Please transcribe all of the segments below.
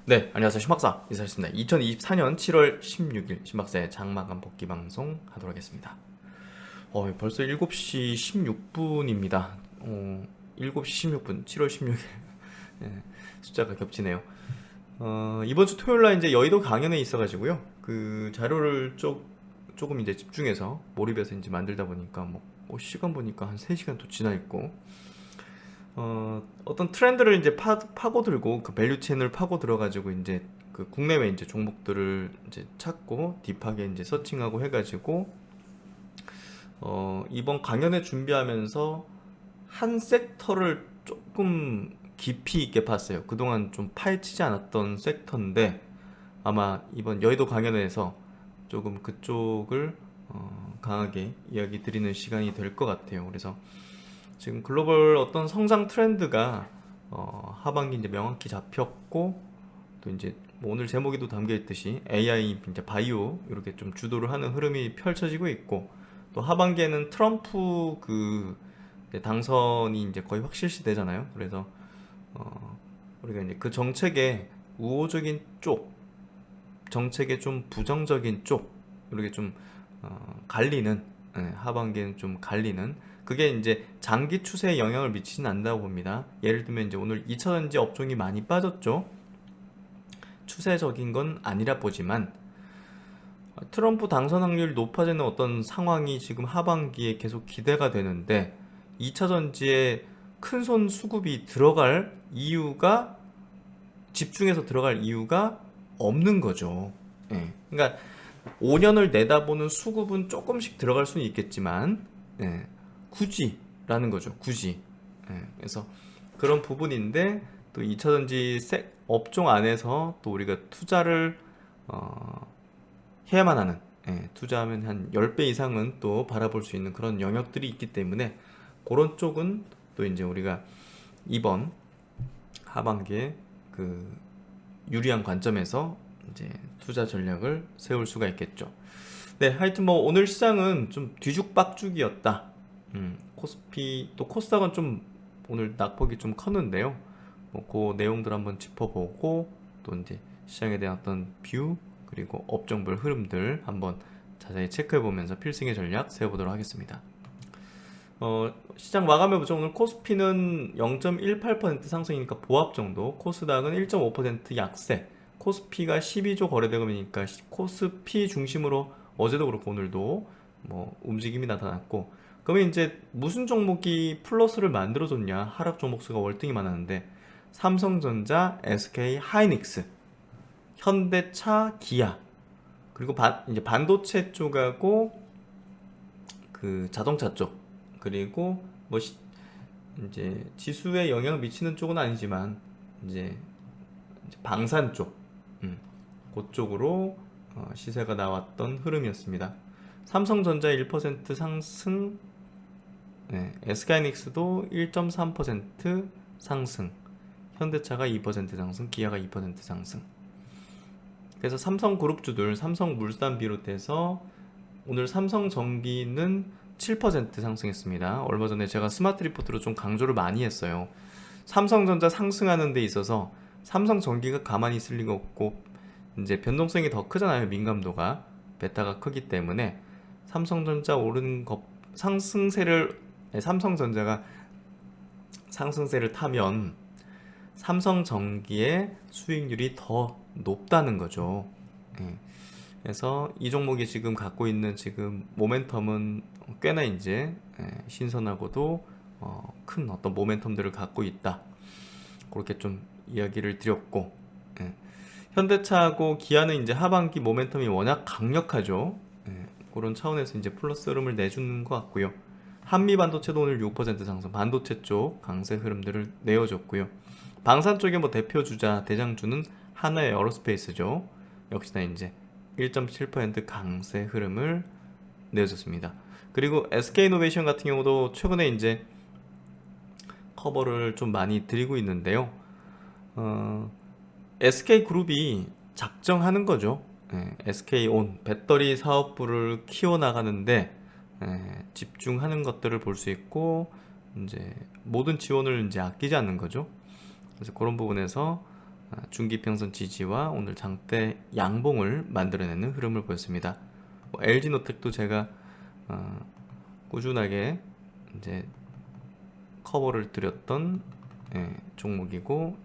네, 안녕하세요. 신박사 이사였습니다. 2024년 7월 16일 신박사의 장마감 복귀 방송 하도록 하겠습니다. 벌써 7시 16분입니다. 7시 16분, 7월 16일. 숫자가 겹치네요. 이번 주 토요일 날 이제 여의도 강연에 있어가지고요. 그 자료를 조금 이제 집중해서 몰입해서 이제 만들다 보니까 시간 보니까 한 3시간 또 지나 있고, 어떤 트렌드를 이제 파고들고 그 밸류 체인을 파고 들어가지고 이제 그 국내외 이제 종목들을 이제 찾고 딥하게 이제 서칭하고 해가지고 이번 강연회 준비하면서 한 섹터를 조금 깊이 있게 봤어요. 그동안 좀 파헤치지 않았던 섹터인데 아마 이번 여의도 강연회에서 조금 그쪽을 강하게 이야기 드리는 시간이 될 것 같아요. 그래서 지금 글로벌 어떤 성장 트렌드가 하반기 이제 명확히 잡혔고, 또 이제 뭐 오늘 제목에도 담겨 있듯이 AI 이제 바이오 이렇게 좀 주도를 하는 흐름이 펼쳐지고 있고, 또 하반기에는 트럼프 이제 당선이 이제 거의 확실시 되잖아요. 그래서 우리가 이제 그 정책의 우호적인 쪽, 정책의 좀 부정적인 쪽 이렇게 좀 갈리는, 하반기에는 좀 갈리는, 그게 이제 장기 추세에 영향을 미치진 않는다고 봅니다. 예를 들면 이제 오늘 2차전지 업종이 많이 빠졌죠. 추세적인 건 아니라 보지만 트럼프 당선 확률이 높아지는 어떤 상황이 지금 하반기에 계속 기대가 되는데 2차전지에 큰손 수급이 들어갈 이유가, 집중해서 들어갈 이유가 없는 거죠. 그러니까 5년을 내다보는 수급은 조금씩 들어갈 수는 있겠지만, 굳이라는 거죠. 굳이. 그래서 그런 부분인데, 또 2차전지 업종 안에서 또 우리가 투자를 해야만 하는, 투자하면 한 10배 이상은 또 바라볼 수 있는 그런 영역들이 있기 때문에 그런 쪽은 또 이제 우리가 이번 하반기에 그 유리한 관점에서 이제 투자 전략을 세울 수가 있겠죠. 네, 하여튼 뭐 오늘 시장은 좀 뒤죽박죽이었다. 코스피 또 코스닥은 좀 오늘 낙폭이 좀 컸는데요. 그 내용들 한번 짚어보고, 또 이제 시장에 대한 어떤 뷰, 그리고 업종별 흐름들 한번 자세히 체크해보면서 필승의 전략 세워보도록 하겠습니다. 시장 마감해보죠. 오늘 코스피는 0.18% 상승이니까 보합 정도, 코스닥은 1.5% 약세, 코스피가 12조 거래대금이니까 코스피 중심으로 어제도 그렇고 오늘도 뭐 움직임이 나타났고, 그러면 이제 무슨 종목이 플러스를 만들어줬냐? 하락 종목 수가 월등히 많았는데 삼성전자, SK 하이닉스, 현대차, 기아, 그리고 이제 반도체 쪽하고 그 자동차 쪽, 그리고 뭐 이제 지수에 영향을 미치는 쪽은 아니지만 이제 방산 쪽, 그쪽으로 시세가 나왔던 흐름이었습니다. 삼성전자 1% 상승, SK하이닉스도 1.3% 상승, 현대차가 2% 상승, 기아가 2% 상승. 그래서 삼성그룹주들, 삼성물산 비롯해서 오늘 삼성전기는 7% 상승했습니다. 얼마 전에 제가 스마트 리포트로 좀 강조를 많이 했어요. 삼성전자 상승하는 데 있어서 삼성전기가 가만히 있을 리가 없고, 이제 변동성이 더 크잖아요. 민감도가, 베타가 크기 때문에 삼성전자 오르는 삼성전자가 상승세를 타면 삼성전기의 수익률이 더 높다는 거죠. 그래서 이 종목이 지금 갖고 있는 지금 모멘텀은 꽤나 이제 신선하고도 큰 어떤 모멘텀들을 갖고 있다. 그렇게 좀 이야기를 드렸고, 현대차하고 기아는 이제 하반기 모멘텀이 워낙 강력하죠. 그런 차원에서 이제 플러스 흐름을 내주는 것 같고요. 한미반도체도 오늘 6% 상승, 반도체 쪽 강세 흐름들을 내어줬고요. 방산 쪽에 뭐 대표 주자, 대장주는 하나의 에어로스페이스죠. 역시나 이제 1.7% 강세 흐름을 내어줬습니다. 그리고 SK이노베이션 같은 경우도 최근에 이제 커버를 좀 많이 드리고 있는데요. SK그룹이 작정하는 거죠. SK온 배터리 사업부를 키워나가는데 집중하는 것들을 볼 수 있고, 이제 모든 지원을 이제 아끼지 않는 거죠. 그래서 그런 부분에서 중기평선 지지와 오늘 장대 양봉을 만들어내는 흐름을 보였습니다. LG노텍도 제가 꾸준하게 이제 커버를 드렸던 종목이고,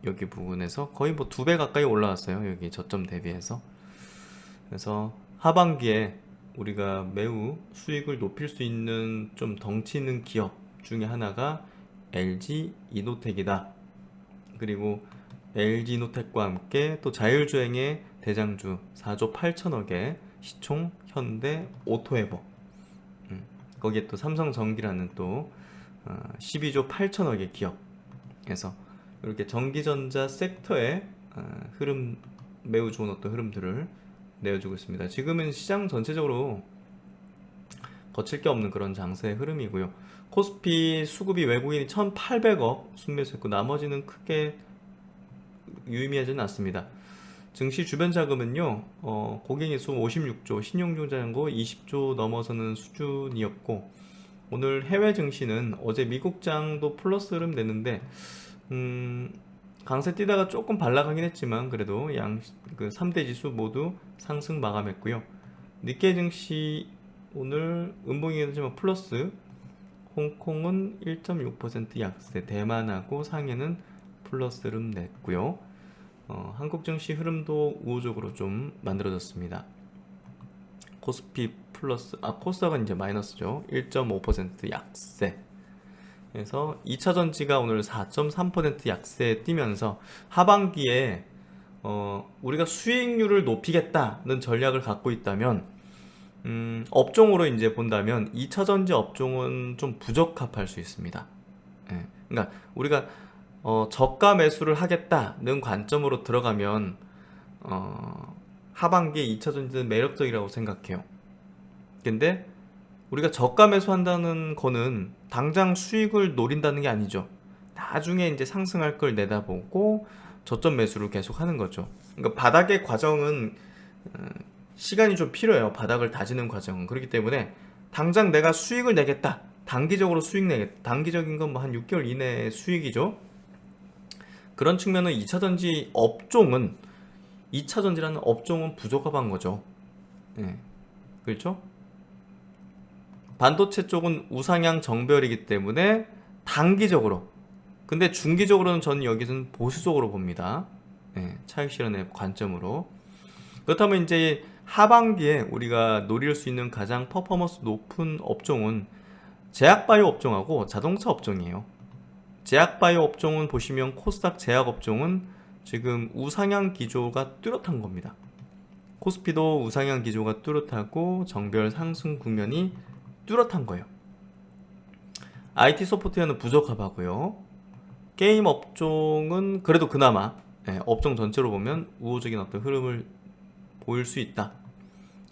여기 부분에서 거의 뭐 2배 가까이 올라왔어요. 여기 저점 대비해서. 그래서 하반기에 우리가 매우 수익을 높일 수 있는 좀 덩치 있는 기업 중에 하나가 LG 이노텍이다. 그리고 LG노텍과 함께 또 자율주행의 대장주 4조 8천억의 시총 현대 오토에버, 거기에 또 삼성전기라는 또 12조 8천억의 기업에서 이렇게 전기전자 섹터의 흐름, 매우 좋은 어떤 흐름들을 내어주고 있습니다. 지금은 시장 전체적으로 거칠 게 없는 그런 장세의 흐름이고요. 코스피 수급이 외국인이 1,800억 순매수했고 나머지는 크게 유의미하지는 않습니다. 증시 주변 자금은요, 고객인수 56조, 신용중자잔고 20조 넘어서는 수준이었고, 오늘 해외 증시는 어제 미국장도 플러스 흐름 냈는데, 강세 뛰다가 조금 반락하긴 했지만, 그래도 그 3대 지수 모두 상승 마감했고요. 니케이 증시 오늘 음봉이긴 하지만 플러스, 홍콩은 1.6% 약세, 대만하고 상해는 플러스 흐름 냈고요. 한국 증시 흐름도 우호적으로 좀 만들어졌습니다. 코스피 플러스, 코스닥은 이제 마이너스죠. 1.5% 약세. 그래서 2차 전지가 오늘 4.3% 약세에 뛰면서 하반기에 우리가 수익률을 높이겠다는 전략을 갖고 있다면, 업종으로 이제 본다면 2차 전지 업종은 좀 부적합할 수 있습니다. 그러니까 우리가 저가 매수를 하겠다는 관점으로 들어가면 하반기에 2차 전지는 매력적이라고 생각해요. 근데 우리가 저가 매수한다는 거는 당장 수익을 노린다는 게 아니죠. 나중에 이제 상승할 걸 내다보고 저점 매수를 계속 하는 거죠. 그러니까 바닥의 과정은 시간이 좀 필요해요. 바닥을 다지는 과정은. 그렇기 때문에 당장 내가 수익을 내겠다, 단기적으로 수익 내겠다, 단기적인 건 뭐 한 6개월 이내의 수익이죠. 그런 측면은 2차 전지 업종은, 2차 전지라는 업종은 부적합한 거죠. 그렇죠? 반도체 쪽은 우상향 정별이기 때문에 단기적으로, 근데 중기적으로는 저는 여기서는 보수적으로 봅니다. 차익 실현의 관점으로. 그렇다면 이제 하반기에 우리가 노릴 수 있는 가장 퍼포먼스 높은 업종은 제약바이오 업종하고 자동차 업종이에요. 제약바이오 업종은 보시면 코스닥 제약 업종은 지금 우상향 기조가 뚜렷한 겁니다. 코스피도 우상향 기조가 뚜렷하고 정별 상승 국면이 뚜렷한 거예요. IT 소프트웨어는 부적합하고요. 게임 업종은 그래도 그나마 업종 전체로 보면 우호적인 어떤 흐름을 보일 수 있다.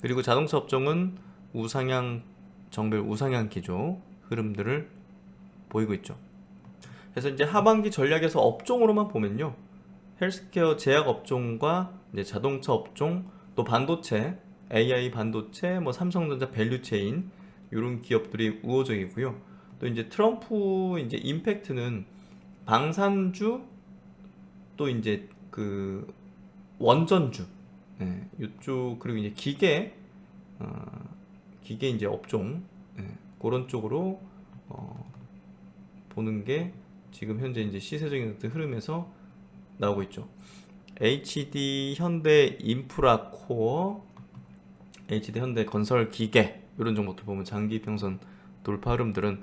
그리고 자동차 업종은 우상향 정별 우상향 기조 흐름들을 보이고 있죠. 그래서 이제 하반기 전략에서 업종으로만 보면요, 헬스케어 제약 업종과 이제 자동차 업종, 또 반도체, AI 반도체, 뭐 삼성전자 밸류체인 이런 기업들이 우호적이고요. 또 이제 트럼프 이제 임팩트는 방산주, 또 이제 그 원전주, 이쪽, 그리고 이제 기계 이제 업종, 그런 쪽으로 보는 게 지금 현재 이제 시세적인 흐름에서 나오고 있죠. HD 현대 인프라 코어, HD 현대 건설 기계 이런 종목들 보면 장기 평선 돌파 흐름들은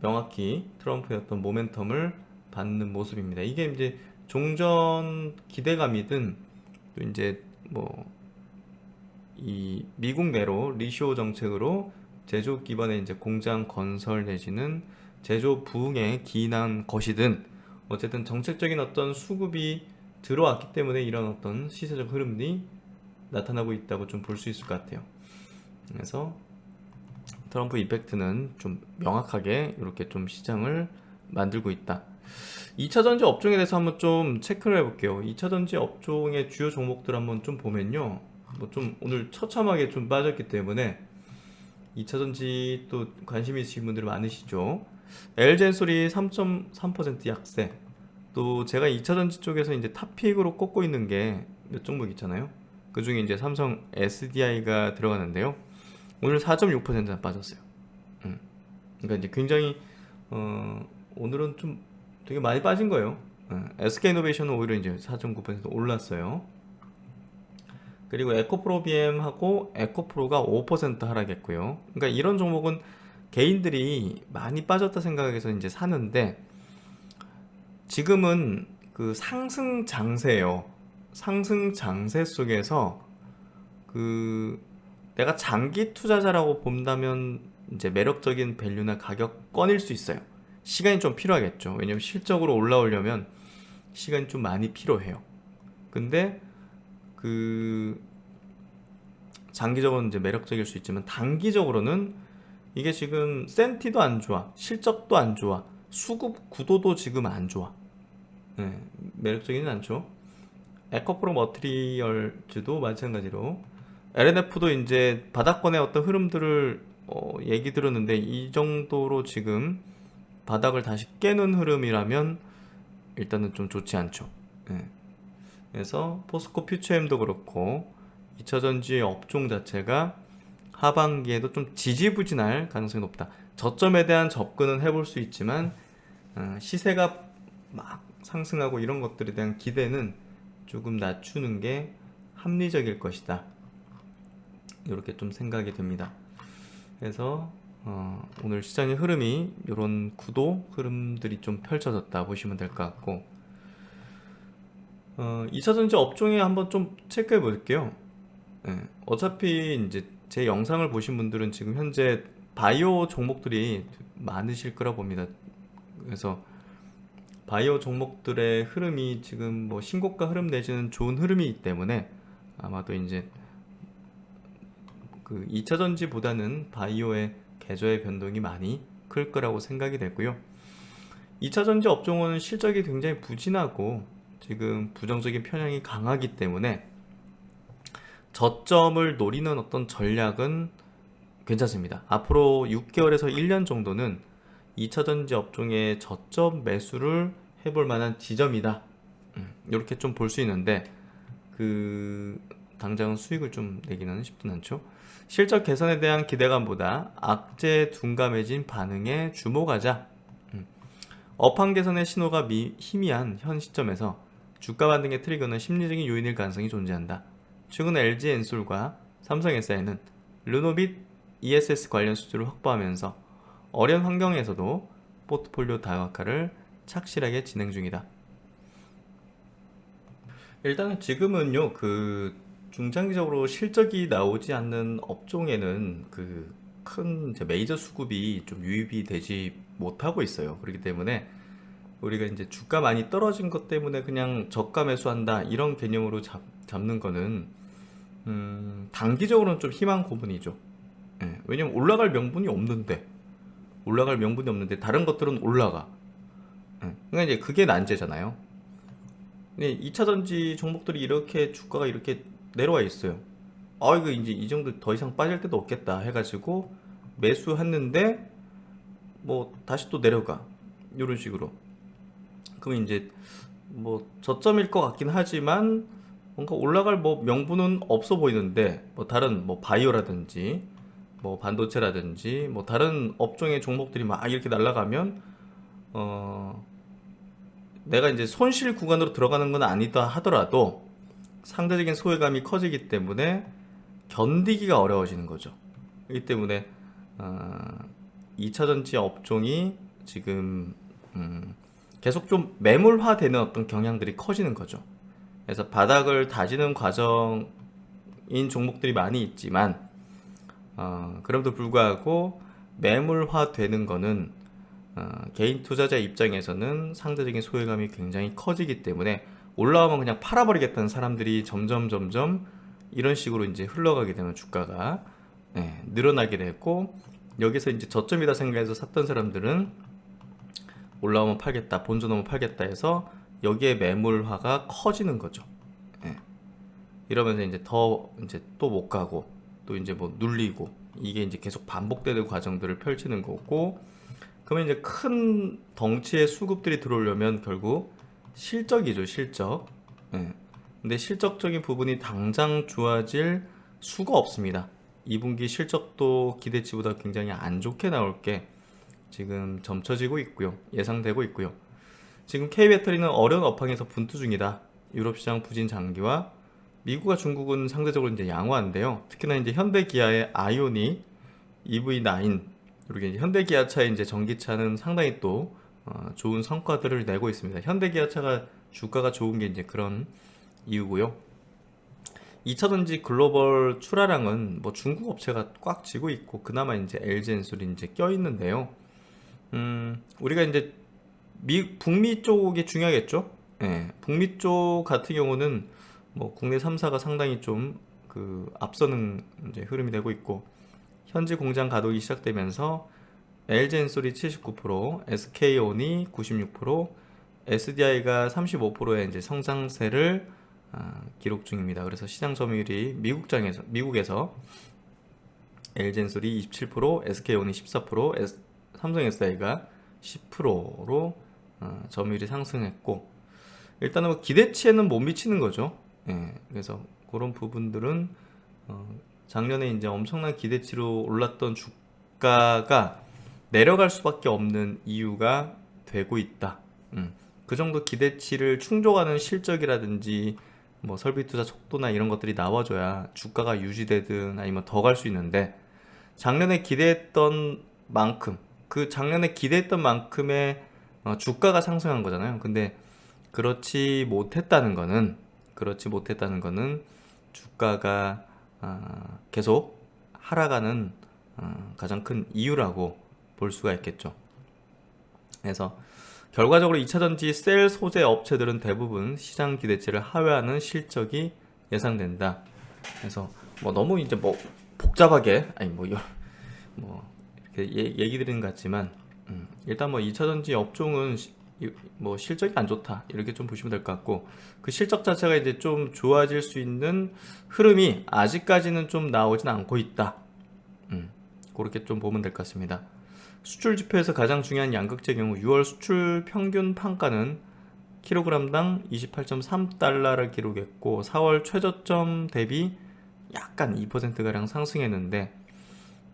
명확히 트럼프의 어떤 모멘텀을 받는 모습입니다. 이게 이제 종전 기대감이든 또 이제 뭐 이 미국 내로 리쇼 정책으로 제조 기반의 이제 공장 건설 내지는 제조 부흥에 기인한 것이든 어쨌든 정책적인 어떤 수급이 들어왔기 때문에 이런 어떤 시세적 흐름이 나타나고 있다고 좀 볼 수 있을 것 같아요. 그래서 트럼프 이펙트는 좀 명확하게 이렇게 좀 시장을 만들고 있다. 2차 전지 업종에 대해서 한번 좀 체크를 해볼게요. 2차 전지 업종의 주요 종목들 한번 좀 보면요, 뭐 좀 오늘 처참하게 좀 빠졌기 때문에 2차 전지 또 관심 있으신 분들이 많으시죠. LG엔솔이 3.3% 약세, 또 제가 2차전지 쪽에서 이제 탑픽으로 꼽고 있는 게 몇 종목 있잖아요. 그 중에 이제 삼성 SDI가 들어가는데요. 오늘 4.6%나 빠졌어요. 그러니까 이제 굉장히 오늘은 좀 되게 많이 빠진 거예요. SK이노베이션은 오히려 이제 4.9% 올랐어요. 그리고 에코프로비엠하고 에코프로가 5% 하락했고요. 그러니까 이런 종목은 개인들이 많이 빠졌다 생각해서 이제 사는데 지금은 그 상승 장세예요. 상승 장세 속에서 그 내가 장기 투자자라고 본다면 이제 매력적인 밸류나 가격권일 수 있어요. 시간이 좀 필요하겠죠. 왜냐면 실적으로 올라오려면 시간이 좀 많이 필요해요. 근데 그 장기적으로는 이제 매력적일 수 있지만 단기적으로는 이게 지금 센티도 안 좋아, 실적도 안 좋아, 수급 구도도 지금 안 좋아. 매력적이진 않죠. 에코프로 머티리얼즈도 마찬가지로 LNF도 이제 바닥권의 어떤 흐름들을 얘기 들었는데 이 정도로 지금 바닥을 다시 깨는 흐름이라면 일단은 좀 좋지 않죠. 그래서 포스코 퓨처엠도 그렇고 2차전지 업종 자체가 하반기에도 좀 지지부진할 가능성이 높다. 저점에 대한 접근은 해볼 수 있지만 시세가 막 상승하고 이런 것들에 대한 기대는 조금 낮추는 게 합리적일 것이다. 이렇게 좀 생각이 됩니다. 그래서 오늘 시장의 흐름이 이런 구도 흐름들이 좀 펼쳐졌다 보시면 될 것 같고 2차전지 업종에 한번 좀 체크해 볼게요. 어차피 이제 제 영상을 보신 분들은 지금 현재 바이오 종목들이 많으실 거라 봅니다. 그래서 바이오 종목들의 흐름이 지금 뭐 신고가 흐름 내지는 좋은 흐름이기 때문에 아마도 이제 그 2차전지보다는 바이오의 계좌의 변동이 많이 클 거라고 생각이 되고요. 2차전지 업종은 실적이 굉장히 부진하고 지금 부정적인 편향이 강하기 때문에 저점을 노리는 어떤 전략은 괜찮습니다. 앞으로 6개월에서 1년 정도는 2차전지 업종의 저점 매수를 해볼 만한 지점이다. 이렇게 좀 볼 수 있는데 그 당장은 수익을 좀 내기는 쉽진 않죠. 실적 개선에 대한 기대감보다 악재 둔감해진 반응에 주목하자. 업황 개선의 신호가 희미한 현 시점에서 주가 반등의 트리거는 심리적인 요인일 가능성이 존재한다. 최근 LG 엔솔과 삼성 SI는 르노빗 ESS 관련 수주를 확보하면서 어려운 환경에서도 포트폴리오 다각화를 착실하게 진행 중이다. 일단은 지금은요, 그 중장기적으로 실적이 나오지 않는 업종에는 그 큰 메이저 수급이 좀 유입이 되지 못하고 있어요. 그렇기 때문에 우리가 이제 주가 많이 떨어진 것 때문에 그냥 저가 매수한다 이런 개념으로 잡는 거는 단기적으로는 좀 희망 고문이죠. 왜냐면 올라갈 명분이 없는데 다른 것들은 올라가. 그러니까 이제 그게 난제잖아요. 근데 2차전지 종목들이 이렇게 주가가 이렇게 내려와 있어요. 이거 이제 이 정도 더 이상 빠질 때도 없겠다 해가지고 매수했는데 뭐 다시 또 내려가. 이런 식으로. 그럼 이제 뭐 저점일 것 같긴 하지만 뭔가 올라갈 뭐 명분은 없어 보이는데 뭐 다른 뭐 바이오라든지 뭐 반도체라든지 뭐 다른 업종의 종목들이 막 이렇게 날아가면 내가 이제 손실 구간으로 들어가는 건 아니다 하더라도 상대적인 소외감이 커지기 때문에 견디기가 어려워지는 거죠. 그렇기 때문에 2차전지 업종이 지금 계속 좀 매물화되는 어떤 경향들이 커지는 거죠. 그래서 바닥을 다지는 과정인 종목들이 많이 있지만 그럼에도 불구하고 매물화되는 거는 개인 투자자 입장에서는 상대적인 소외감이 굉장히 커지기 때문에 올라오면 그냥 팔아버리겠다는 사람들이 점점 이런 식으로 이제 흘러가게 되면 주가가 늘어나게 되고 여기서 이제 저점이다 생각해서 샀던 사람들은 올라오면 팔겠다, 본전 오면 팔겠다 해서 여기에 매물화가 커지는 거죠. 이러면서 이제 더 이제 또 못 가고 또 이제 뭐 눌리고 이게 이제 계속 반복되는 과정들을 펼치는 거고 그러면 이제 큰 덩치의 수급들이 들어오려면 결국 실적이죠, 실적. 예. 근데 실적적인 부분이 당장 좋아질 수가 없습니다. 2분기 실적도 기대치보다 굉장히 안 좋게 나올 게 지금 점쳐지고 있고요. 예상되고 있고요. 지금 K배터리는 어려운 업황에서 분투 중이다. 유럽 시장 부진 장기와 미국과 중국은 상대적으로 이제 양호한데요. 특히나 이제 현대기아의 아이오닉 EV9 그리고 이제 현대기아차의 이제 전기차는 상당히 또 좋은 성과들을 내고 있습니다. 현대기아차가 주가가 좋은 게 이제 그런 이유고요. 2차전지 글로벌 출하량은 뭐 중국 업체가 꽉 쥐고 있고 그나마 이제 LG 엔솔이 이제 껴 있는데요. 우리가 이제 북미 쪽이 중요하겠죠? 예, 북미 쪽 같은 경우는 뭐 국내 3사가 상당히 좀 그 앞서는 이제 흐름이 되고 있고 현지 공장 가동이 시작되면서 LG 엔솔이 79%, SK온이 96%, SDI가 35%의 이제 성장세를 기록 중입니다. 그래서 시장 점유율이 미국에서 LG 엔솔이 27%, SK온이 14%, 삼성 SDI가 10%로 점유율이 상승했고 일단은 뭐 기대치에는 못 미치는 거죠. 예, 그래서 그런 부분들은 작년에 이제 엄청난 기대치로 올랐던 주가가 내려갈 수밖에 없는 이유가 되고 있다. 그 정도 기대치를 충족하는 실적이라든지 뭐 설비 투자 속도나 이런 것들이 나와줘야 주가가 유지되든 아니면 더 갈 수 있는데 작년에 기대했던 만큼 그 작년에 기대했던 만큼의 주가가 상승한 거잖아요. 근데 그렇지 못했다는 거는 주가가 계속 하락하는 가장 큰 이유라고 볼 수가 있겠죠. 그래서 결과적으로 2차전지 셀 소재 업체들은 대부분 시장 기대치를 하회하는 실적이 예상된다. 그래서 뭐 너무 이제 뭐 복잡하게 아니 뭐 이렇게 얘기 드리는 것 같지만 일단 뭐 2차전지 업종은 뭐 실적이 안 좋다 이렇게 좀 보시면 될 것 같고 그 실적 자체가 이제 좀 좋아질 수 있는 흐름이 아직까지는 좀 나오진 않고 있다. 그렇게 좀 보면 될 것 같습니다. 수출 지표에서 가장 중요한 양극재 경우 6월 수출 평균 판가는 킬로그램당 28.3달러를 기록했고 4월 최저점 대비 약간 2%가량 상승했는데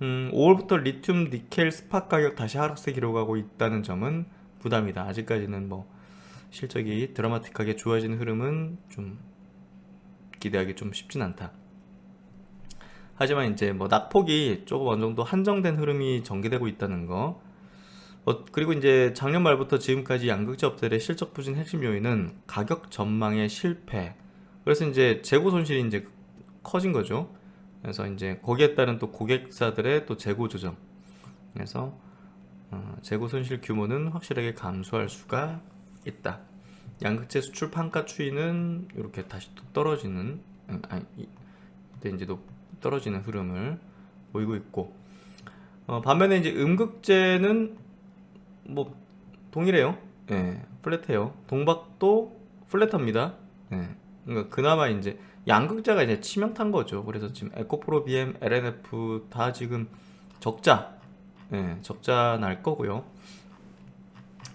5월부터 리튬, 니켈, 스팟 가격 다시 하락세 기록하고 있다는 점은 부담이다. 아직까지는 뭐 실적이 드라마틱하게 좋아지는 흐름은 좀 기대하기 좀 쉽진 않다. 하지만 이제 뭐 낙폭이 조금 어느 정도 한정된 흐름이 전개되고 있다는 거. 그리고 이제 작년 말부터 지금까지 양극재 업체들의 실적 부진 핵심 요인은 가격 전망의 실패. 그래서 이제 재고 손실이 이제 커진 거죠. 그래서 이제 거기에 따른 또 고객사들의 또 재고 조정. 그래서 재고 손실 규모는 확실하게 감소할 수가 있다. 양극재 수출 판가 추이는 이렇게 다시 또 떨어지는 이때 이제 또 떨어지는 흐름을 보이고 있고 반면에 이제 음극재는 뭐 동일해요. 예, 플랫해요. 동박도 플랫합니다. 예, 그러니까 그나마 이제 양극재가 이제 치명타인 거죠. 그래서 지금 에코프로, BM, LNF 다 지금 적자, 적자 날 거고요.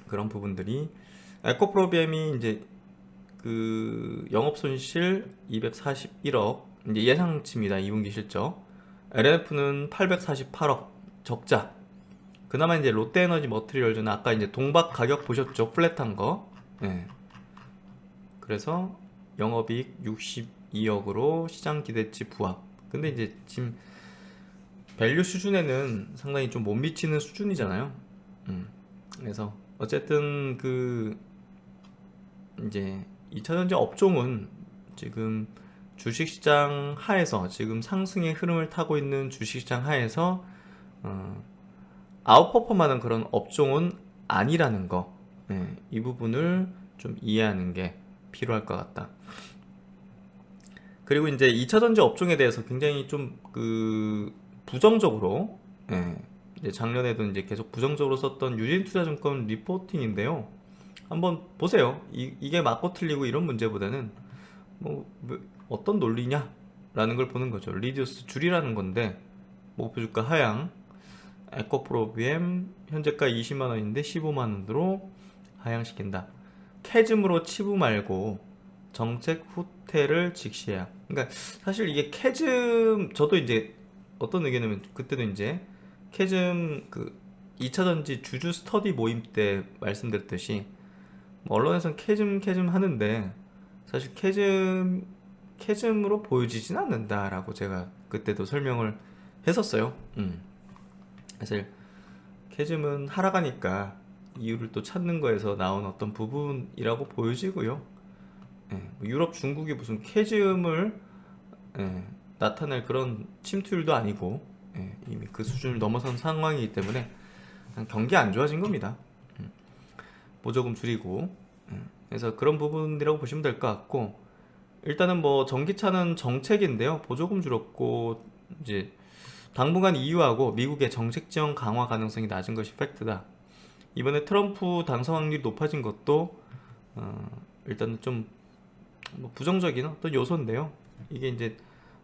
그런 부분들이 에코프로 BM이 이제 그 영업 손실 241억 이제 예상치입니다. 2분기 실적. LNF는 848억 적자. 그나마 이제 롯데에너지 머티리얼즈는 아까 이제 동박 가격 보셨죠? 플랫한 거. 네. 그래서 영업이익 62억으로 시장 기대치 부합. 근데 이제 지금 밸류 수준에는 상당히 좀 못 미치는 수준이잖아요. 그래서 어쨌든 그 이제 2차전지 업종은 지금 주식시장 하에서 지금 상승의 흐름을 타고 있는 주식시장 하에서 아웃퍼폼하는 그런 업종은 아니라는 거, 이 부분을 좀 이해하는 게 필요할 것 같다. 그리고 이제 2차전지 업종에 대해서 굉장히 좀 그 부정적으로, 이제 작년에도 이제 계속 부정적으로 썼던 유진투자증권 리포팅인데요. 한번 보세요. 이게 맞고 틀리고 이런 문제보다는 뭐 어떤 논리냐 라는 걸 보는 거죠. 리듀스 줄이라는 건데 목표주가 하향, 에코프로 BM 현재가 20만원인데 15만원으로 하향시킨다. 캐즘으로 치부 말고 정책 후퇴를 직시해야. 그러니까 사실 이게 캐즘, 저도 이제 어떤 의견이면 그때도 이제 캐즘 그 2차 전지 주주 스터디 모임 때 말씀드렸듯이 뭐 언론에서는 캐즘 하는데 사실 캐즘으로 보여지진 않는다라고 제가 그때도 설명을 했었어요. 사실 캐즘은 하락하니까 이유를 또 찾는 거에서 나온 어떤 부분이라고 보여지고요. 예, 뭐 유럽, 중국이 무슨 캐즘을 예, 나타낼 그런 침투율도 아니고 이미 그 수준을 넘어선 상황이기 때문에 그냥 경기 안 좋아진 겁니다. 보조금 줄이고 그래서 그런 부분이라고 보시면 될 것 같고, 일단은 뭐 전기차는 정책인데요. 보조금 줄었고 이제 당분간 EU하고 미국의 정책 지원 강화 가능성이 낮은 것이 팩트다. 이번에 트럼프 당선 확률이 높아진 것도 일단은 좀뭐 부정적인 어떤 요소인데요. 이게 이제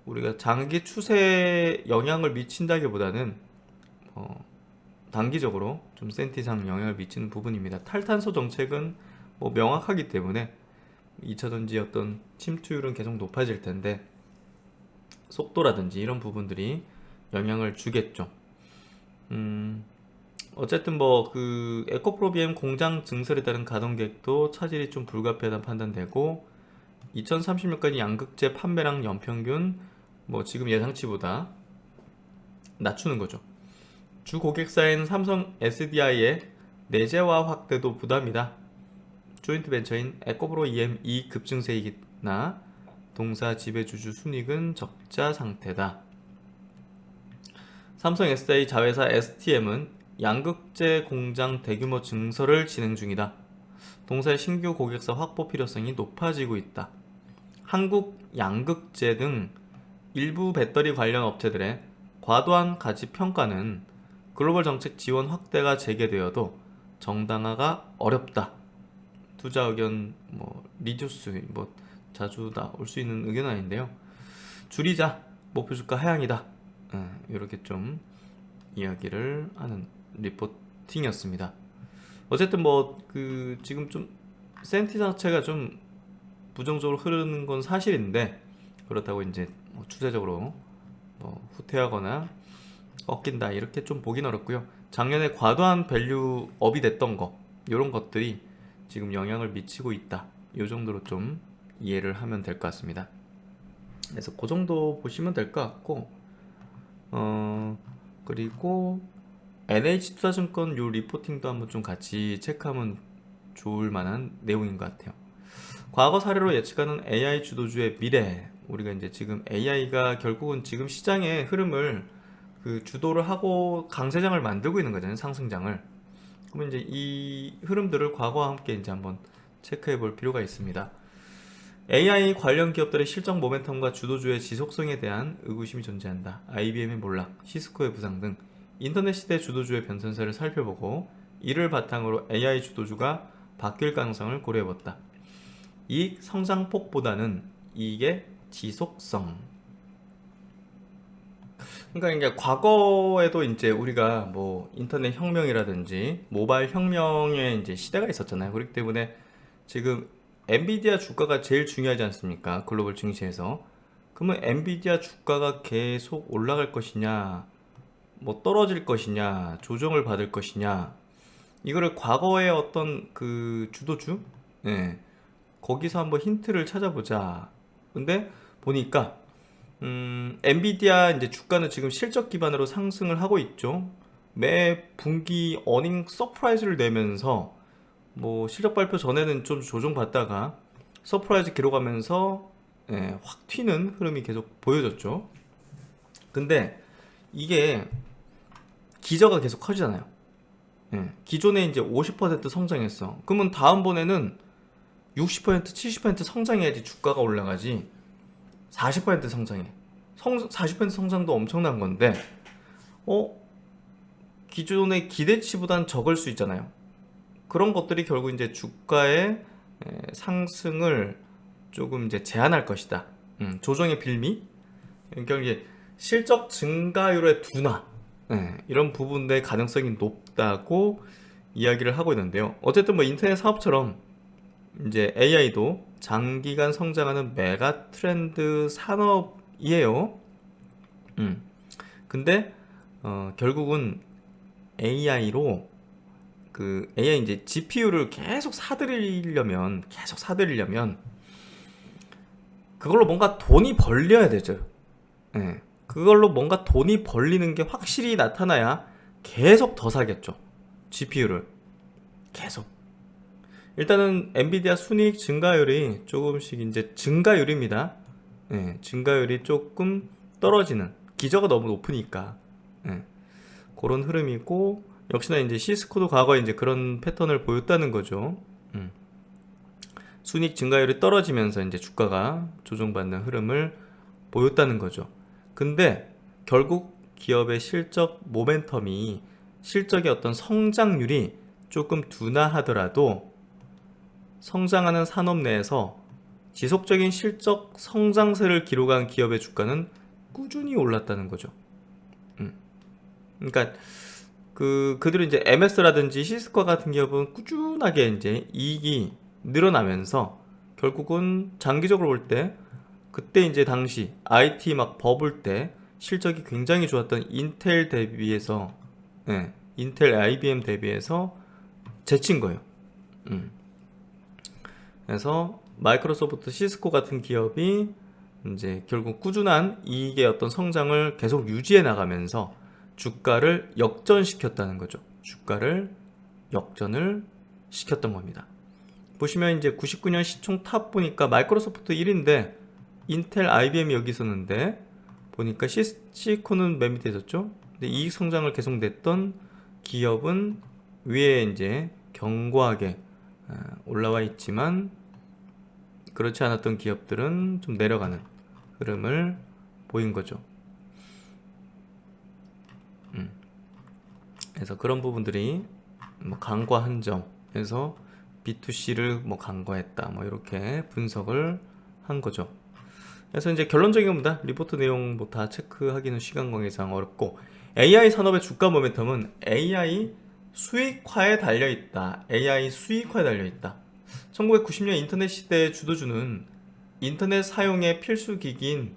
우리가 장기 추세에 영향을 미친다기보다는 단기적으로 좀 센티상 영향을 미치는 부분입니다. 탈탄소 정책은 뭐 명확하기 때문에 2차전지 어떤 침투율은 계속 높아질 텐데 속도라든지 이런 부분들이 영향을 주겠죠. 어쨌든 뭐 그 에코프로비엠 공장 증설에 따른 가동 계획도 차질이 좀 불가피하다는 판단되고, 2030년까지 양극재 판매량 연평균 뭐 지금 예상치보다 낮추는 거죠. 주 고객사인 삼성 SDI의 내재화 확대도 부담이다. 조인트 벤처인 에코프로 EM 이익 급증세이나 동사 지배주주 순이익은 적자 상태다. 삼성 SDI 자회사 STM은 양극재 공장 대규모 증설을 진행 중이다. 동사의 신규 고객사 확보 필요성이 높아지고 있다. 한국 양극재 등 일부 배터리 관련 업체들의 과도한 가치 평가는 글로벌 정책 지원 확대가 재개되어도 정당화가 어렵다. 투자 의견 뭐 리듀스 뭐 자주 나올 수 있는 의견은 아닌데요. 줄이자, 목표 주가 하향이다. 이렇게 좀 이야기를 하는 리포팅이었습니다. 어쨌든 뭐 그 지금 좀 센티 자체가 좀 부정적으로 흐르는 건 사실인데, 그렇다고 이제 뭐 추세적으로 뭐 후퇴하거나 꺾인다 이렇게 좀 보긴 어렵고요. 작년에 과도한 밸류 업이 됐던 거, 이런 것들이 지금 영향을 미치고 있다. 이 정도로 좀 이해를 하면 될 것 같습니다. 그래서 그 정도 보시면 될 것 같고, 그리고 NH투자증권 요 리포팅도 한번 좀 같이 체크하면 좋을 만한 내용인 것 같아요. 과거 사례로 예측하는 AI 주도주의 미래. 우리가 이제 지금 AI가 결국은 지금 시장의 흐름을 그 주도를 하고 강세장을 만들고 있는 거잖아요, 상승장을. 그러면 이제 이 흐름들을 과거와 함께 이제 한번 체크해 볼 필요가 있습니다. AI 관련 기업들의 실적 모멘텀과 주도주의 지속성에 대한 의구심이 존재한다. IBM의 몰락, 시스코의 부상 등 인터넷 시대 주도주의 변천사를 살펴보고 이를 바탕으로 AI 주도주가 바뀔 가능성을 고려해봤다. 이익 성장폭보다는 이익의 지속성. 그러니까 이게 과거에도 이제 우리가 뭐 인터넷 혁명이라든지 모바일 혁명의 이제 시대가 있었잖아요. 그렇기 때문에 지금 엔비디아 주가가 제일 중요하지 않습니까? 글로벌 증시에서. 그러면 엔비디아 주가가 계속 올라갈 것이냐, 뭐 떨어질 것이냐, 조정을 받을 것이냐, 이거를 과거의 어떤 그 주도주, 거기서 한번 힌트를 찾아보자. 근데 보니까 엔비디아 이제 주가는 지금 실적 기반으로 상승을 하고 있죠. 매 분기 어닝 서프라이즈를 내면서 뭐 실적 발표 전에는 좀 조정받다가 서프라이즈 기록하면서 확 튀는 흐름이 계속 보여졌죠. 근데 이게 기저가 계속 커지잖아요. 기존에 이제 50% 성장했어. 그러면 다음번에는 60%, 70% 성장해야지 주가가 올라가지. 40% 성장해. 40% 성장도 엄청난 건데, 기존의 기대치보단 적을 수 있잖아요. 그런 것들이 결국 이제 주가의 상승을 조금 이제 제한할 것이다. 조정의 빌미. 그러니까 이제 실적 증가율의 둔화, 이런 부분의 가능성이 높다고 이야기를 하고 있는데요. 어쨌든 뭐 인터넷 사업처럼 이제 AI도 장기간 성장하는 메가 트렌드 산업이에요. 근데 결국은 AI로 그 AI 이제 GPU를 계속 사들이려면 그걸로 뭔가 돈이 벌려야 되죠. 예. 그걸로 뭔가 돈이 벌리는 게 확실히 나타나야 계속 더 사겠죠. GPU를 계속. 일단은 엔비디아 순이익 증가율이 조금씩 이제 증가율입니다. 예, 증가율이 조금 떨어지는, 기저가 너무 높으니까. 예, 그런 흐름이고, 역시나 이제 시스코도 과거에 이제 그런 패턴을 보였다는 거죠. 순이익 증가율이 떨어지면서 이제 주가가 조정받는 흐름을 보였다는 거죠. 근데 결국 기업의 실적 모멘텀이, 실적의 어떤 성장률이 조금 둔화하더라도 성장하는 산업 내에서 지속적인 실적 성장세를 기록한 기업의 주가는 꾸준히 올랐다는 거죠. 그러니까 그들은 이제 MS라든지 시스코 같은 기업은 꾸준하게 이제 이익이 늘어나면서 결국은 장기적으로 볼 때, 그때 이제 당시 IT 막 버블 때 실적이 굉장히 좋았던 인텔 대비해서, 예, 인텔 IBM 대비해서 제친 거예요. 그래서 마이크로소프트, 시스코 같은 기업이 이제 결국 꾸준한 이익의 어떤 성장을 계속 유지해 나가면서 주가를 역전시켰다는 거죠. 주가를 역전을 시켰던 겁니다. 보시면 이제 99년 시총 탑 보니까 마이크로소프트 1인데 인텔, IBM이 여기 있었는데 보니까 시스코는 맨 밑에 있었죠. 근데 이익 성장을 계속 냈던 기업은 위에 이제 견고하게 올라와 있지만, 그렇지 않았던 기업들은 좀 내려가는 흐름을 보인 거죠. 그래서 그런 부분들이 뭐 간과한 점에서 B2C를 뭐 간과했다, 뭐 이렇게 분석을 한 거죠. 그래서 이제 결론적인 겁니다. 리포트 내용 뭐 다 체크하기는 시간 관계상 어렵고, AI 산업의 주가 모멘텀은 AI 수익화에 달려있다. AI 수익화에 달려있다. 1990년 인터넷 시대의 주도주는 인터넷 사용의 필수 기기인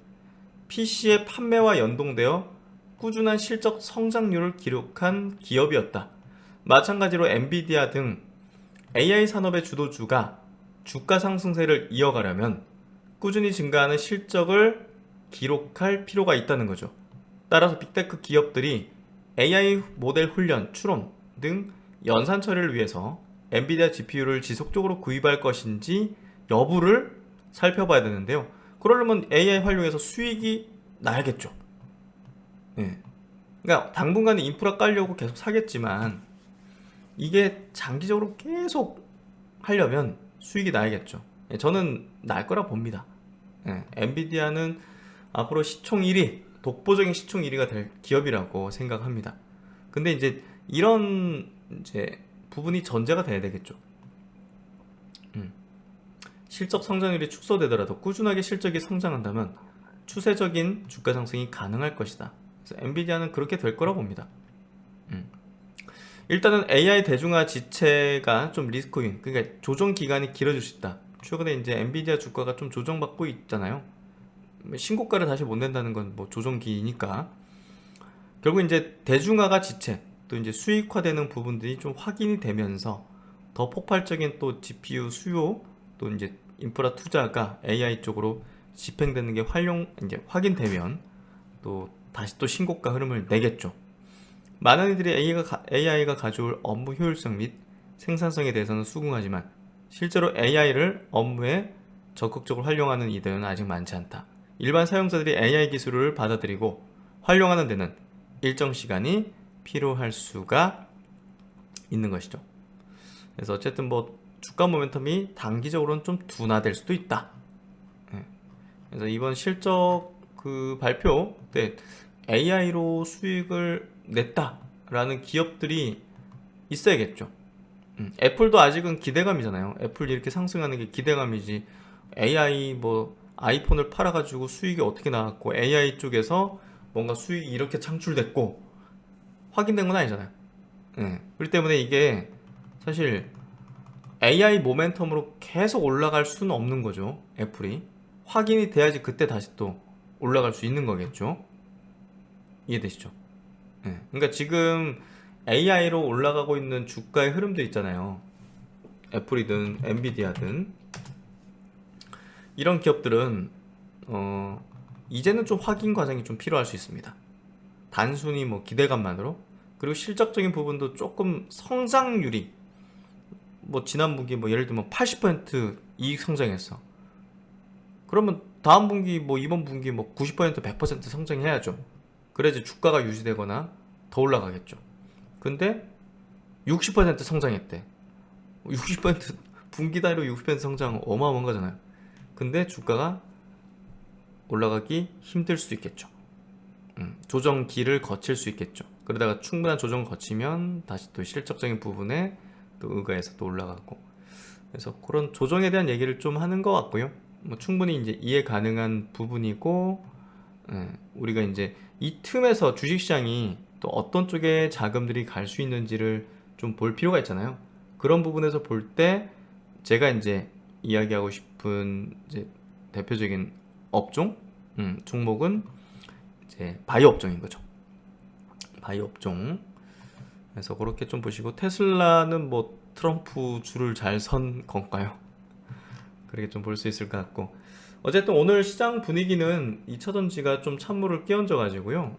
PC의 판매와 연동되어 꾸준한 실적 성장률을 기록한 기업이었다. 마찬가지로 엔비디아 등 AI 산업의 주도주가 주가 상승세를 이어가려면 꾸준히 증가하는 실적을 기록할 필요가 있다는 거죠. 따라서 빅테크 기업들이 AI 모델 훈련, 추론 등 연산 처리를 위해서 엔비디아 GPU를 지속적으로 구입할 것인지 여부를 살펴봐야 되는데요. 그러려면 AI 활용해서 수익이 나야겠죠. 예. 그러니까 당분간은 인프라 깔려고 계속 사겠지만, 이게 장기적으로 계속 하려면 수익이 나야겠죠. 예, 저는 날 거라 봅니다. 예, 엔비디아는 앞으로 시총 1위, 독보적인 시총 1위가 될 기업이라고 생각합니다. 근데 이제 이런 이제 부분이 전제가 돼야 되겠죠. 실적 성장률이 축소되더라도 꾸준하게 실적이 성장한다면 추세적인 주가 상승이 가능할 것이다. 그래서 엔비디아는 그렇게 될 거라 봅니다. 일단은 AI 대중화 지체가 좀 리스크인, 그러니까 조정 기간이 길어질 수 있다. 최근에 이제 엔비디아 주가가 좀 조정받고 있잖아요. 신고가를 다시 못 낸다는 건 뭐 조정기니까. 결국 이제 대중화가 지체, 또 이제 수익화되는 부분들이 좀 확인이 되면서 더 폭발적인 또 GPU 수요, 또 이제 인프라 투자가 AI 쪽으로 집행되는 게 이제 확인되면 또 다시 또 신고가 흐름을 내겠죠. 많은 이들이 AI가 가져올 업무 효율성 및 생산성에 대해서는 수긍하지만 실제로 AI를 업무에 적극적으로 활용하는 이들은 아직 많지 않다. 일반 사용자들이 AI 기술을 받아들이고 활용하는 데는 일정 시간이 필요할 수가 있는 것이죠. 그래서 어쨌든 뭐 주가 모멘텀이 단기적으로는 좀 둔화될 수도 있다. 그래서 이번 실적 그 발표 때 AI로 수익을 냈다라는 기업들이 있어야겠죠. 애플도 아직은 기대감이잖아요. 애플이 이렇게 상승하는 게 기대감이지, AI 뭐 아이폰을 팔아가지고 수익이 어떻게 나왔고 AI 쪽에서 뭔가 수익이 이렇게 창출됐고 확인된 건 아니잖아요. 그렇기 때문에 이게 사실 AI 모멘텀으로 계속 올라갈 수는 없는 거죠. 애플이 확인이 돼야지 그때 다시 또 올라갈 수 있는 거겠죠. 이해되시죠? 네. 그러니까 지금 AI로 올라가고 있는 주가의 흐름도 있잖아요. 애플이든 엔비디아든 이런 기업들은 이제는 좀 확인 과정이 좀 필요할 수 있습니다. 단순히 뭐 기대감만으로, 그리고 실적적인 부분도 조금 성장률이 뭐 지난 분기 뭐 예를 들면 80% 이익 성장했어. 그러면 다음 분기 뭐 이번 분기 뭐 90% 100% 성장해야죠. 그래야지 주가가 유지되거나 더 올라가겠죠. 근데 60% 성장했대. 60% 분기 단위로 60% 성장 어마어마한 거잖아요. 근데 주가가 올라가기 힘들 수 있겠죠. 조정기를 거칠 수 있겠죠. 그러다가 충분한 조정을 거치면 다시 또 실적적인 부분에 또 의거해서 또 올라가고. 그래서 그런 조정에 대한 얘기를 좀 하는 것 같고요. 뭐 충분히 이제 이해 가능한 부분이고, 우리가 이제 이 틈에서 주식시장이 또 어떤 쪽에 자금들이 갈 수 있는지를 좀 볼 필요가 있잖아요. 그런 부분에서 볼 때 제가 이제 이야기하고 싶은 이제 대표적인 업종, 종목은 이제 바이오 업종인 거죠. 바이오 업종. 그래서 그렇게 좀 보시고, 테슬라는 뭐 트럼프 줄을 잘 선 건가요? 그렇게 좀 볼 수 있을 것 같고, 어쨌든 오늘 시장 분위기는 2차전지가 좀 찬물을 끼얹어 가지고요,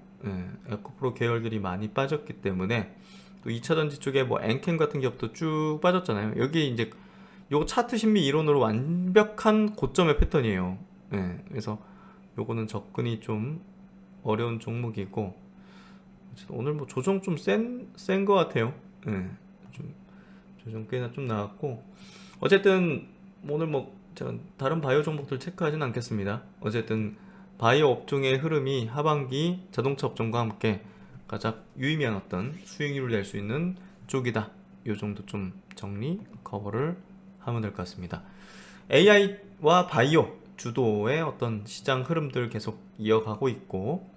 에코프로 계열들이 많이 빠졌기 때문에 또 2차전지 쪽에 뭐 엔캠 같은 기업도 쭉 빠졌잖아요. 여기 이제 요거 차트 심리 이론으로 완벽한 고점의 패턴이에요. 그래서 요거는 접근이 좀 어려운 종목이고, 오늘 뭐 조정 좀 센 것 같아요. 좀 조정 꽤나 좀 나왔고, 어쨌든 오늘 뭐 제가 다른 바이오 종목들 체크하진 않겠습니다. 어쨌든 바이오 업종의 흐름이 하반기 자동차 업종과 함께 가장 유의미한 어떤 수익률을 낼 수 있는 쪽이다. 요 정도 좀 정리 커버를 하면 될 것 같습니다. AI와 바이오 주도의 어떤 시장 흐름들 계속 이어가고 있고,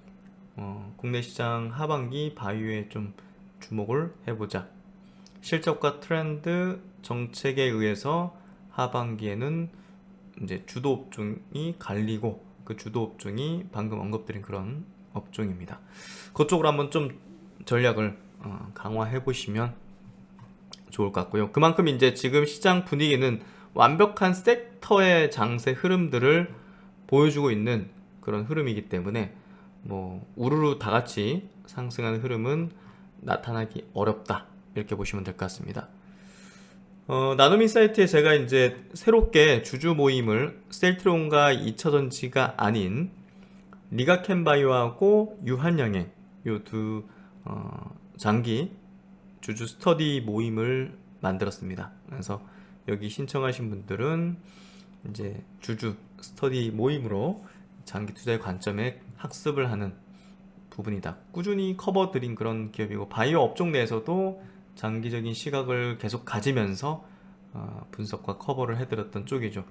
국내 시장 하반기 바이오에 좀 주목을 해보자. 실적과 트렌드 정책에 의해서 하반기에는 이제 주도 업종이 갈리고, 그 주도 업종이 방금 언급드린 그런 업종입니다. 그쪽으로 한번 좀 전략을 강화해 보시면 좋을 것 같고요. 그만큼 이제 지금 시장 분위기는 완벽한 섹터의 장세 흐름들을 보여주고 있는 그런 흐름이기 때문에 뭐 우르르 다 같이 상승하는 흐름은 나타나기 어렵다, 이렇게 보시면 될 것 같습니다. 나눔인 사이트에 제가 이제 새롭게 주주 모임을 셀트론과 2차전지가 아닌 리가켄바이오하고 유한양행 요 두 장기 주주 스터디 모임을 만들었습니다. 그래서 여기 신청하신 분들은 이제 주주 스터디 모임으로 장기 투자의 관점에 학습을 하는 부분이다. 꾸준히 커버 드린 그런 기업이고, 바이오 업종 내에서도 장기적인 시각을 계속 가지면서 분석과 커버를 해드렸던 쪽이죠.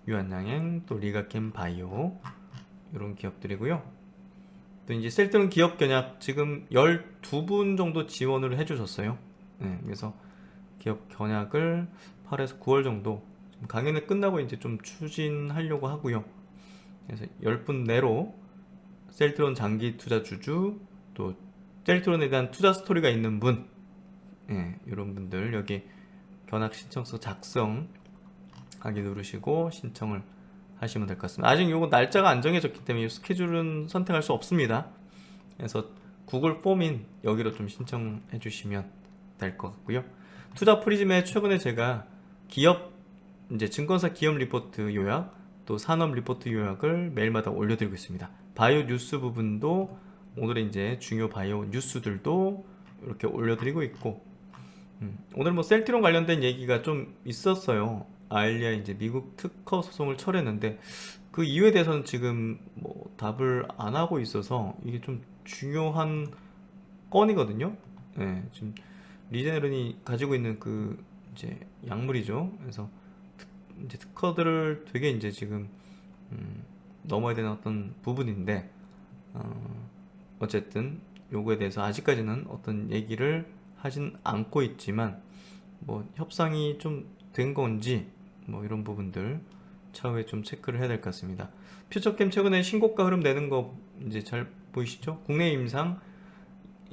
유한양행, 또 리가캠 바이오, 이런 기업들이고요. 또 이제 셀트론 기업 견약 지금 12분 정도 지원을 해주셨어요. 그래서 기업 견약을 8에서 9월 정도 강연회 끝나고 이제 좀 추진하려고 하고요. 그래서 10분 내로 셀트론 장기 투자 주주, 또 셀트론에 대한 투자 스토리가 있는 분, 이런 분들 여기 견학 신청서 작성하기 누르시고 신청을 하시면 될 것 같습니다. 아직 요거 날짜가 안 정해졌기 때문에 스케줄은 선택할 수 없습니다. 그래서 구글 폼인 여기로 좀 신청해 주시면 될 것 같고요. 투자 프리즘에 최근에 제가 기업 이제 증권사 기업 리포트 요약, 또 산업 리포트 요약을 매일마다 올려드리고 있습니다. 바이오 뉴스 부분도 오늘의 이제 중요 바이오 뉴스들도 이렇게 올려드리고 있고, 오늘 뭐 셀트론 관련된 얘기가 좀 있었어요. 아일리아 이제 미국 특허 소송을 철회했는데 그 이유에 대해서는 지금 뭐 답을 안 하고 있어서 이게 좀 중요한 건이거든요. 지금 리제네론이 가지고 있는 그 이제 약물이죠. 그래서 이제 특허들을 되게 이제 지금 넘어야 되는 어떤 부분인데, 어쨌든 요거에 대해서 아직까지는 어떤 얘기를 하진 않고 있지만 뭐 협상이 좀 된 건지 뭐 이런 부분들 차후에 좀 체크를 해야 될 것 같습니다. 퓨처캠 최근에 신고가 흐름 내는 거 이제 잘 보이시죠? 국내 임상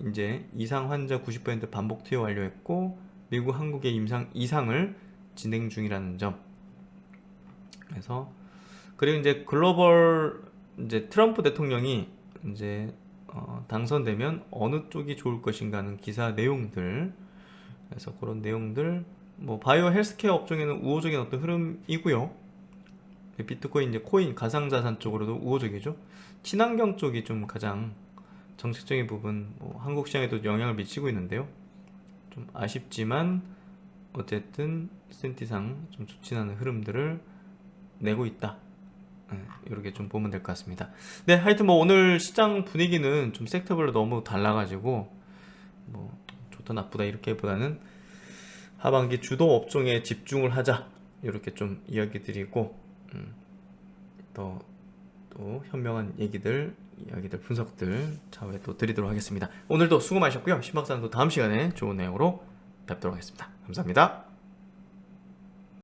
이제 이상 환자 90% 반복 투여 완료했고 미국 한국의 임상 이상을 진행 중이라는 점. 그래서 그리고 이제 글로벌 이제 트럼프 대통령이 이제 당선되면 어느 쪽이 좋을 것인가 하는 기사 내용들. 그래서 그런 내용들 뭐 바이오 헬스케어 업종에는 우호적인 어떤 흐름이고요. 비트코인 이제 코인 가상자산 쪽으로도 우호적이죠. 친환경 쪽이 좀 가장 정책적인 부분 뭐 한국 시장에도 영향을 미치고 있는데요. 좀 아쉽지만 어쨌든 센티상 좀 좋지 않은 흐름들을 내고 있다. 이렇게 좀 보면 될 것 같습니다. 네, 하여튼 뭐 오늘 시장 분위기는 좀 섹터별로 너무 달라가지고 뭐 좋다 나쁘다 이렇게보다는 하반기 주도 업종에 집중을 하자 이렇게 좀 이야기 드리고 또 현명한 이야기들 분석들 차후에 또 드리도록 하겠습니다. 오늘도 수고 많으셨고요. 신박사는 또 다음 시간에 좋은 내용으로 뵙도록 하겠습니다. 감사합니다.